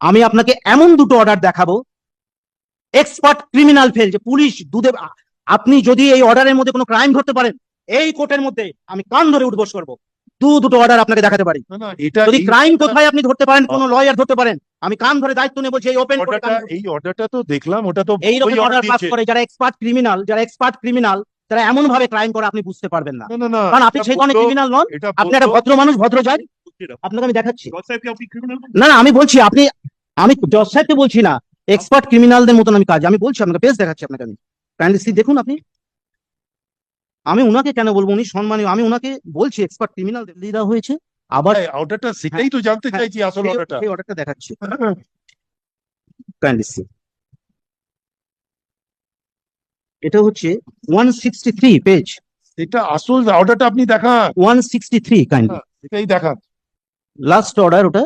আমি আপনাকে এমন দুটো অর্ডার দেখাবো, এক্সপার্ট ক্রিমিনাল ফেল, যে পুলিশ দুধে, আপনি যদি এই অর্ডারের মধ্যে কোনো ক্রাইম ধরতে পারেন, এই কোর্টের মধ্যে আমি কান ধরে উঠবোস করবো। দুটো অর্ডার আপনাকে দেখাতে পারি। যদি ক্রাইম কোথায় আপনি ধরতে পারেন, কোন লয়ার ধরতে পারেন, আমি কান ধরে দায়িত্ব নেবো যে এই ওপেন এই অর্ডারটা তো দেখলাম, ওটা তো এইরকম অর্ডার পাস করে যারা এক্সপার্ট ক্রিমিনাল, যারা এমন ভাবে ক্রাইম করে আপনি বুঝতে পারবেন না। কারণ আপনি সেই ধরনের ক্রিমিনাল নন, আপনি একটা ভদ্র মানুষ, ভদ্র জাত। আপনাকে আমি দেখাচ্ছি। না, আমি বলছি আমি জজ সাহেবকে বলছি না, এক্সপার্ট ক্রিমিনালদের মতন আমি কাজ আমি বলছি আপনাকে, পেজ দেখাচ্ছি আপনাকে আমি। কাইন্ডলি দেখুন আপনি। আমি উনাকে কেন বলবো, উনি সম্মানীয়, আমি উনাকে বলছি এক্সপার্ট ক্রিমিনাল দেওয়া হয়েছে। আবার অর্ডারটা সেটাই তো জানতে চাইছি, আসল অর্ডারটা। সেই অর্ডারটা দেখাচ্ছি। কাইন্ডলি এটা হচ্ছে 163 পেজ। এটা আসল অর্ডারটা আপনি দেখান। 163 কাইন্ডলি এটাই দেখান। লাস্ট অর্ডার ওটা।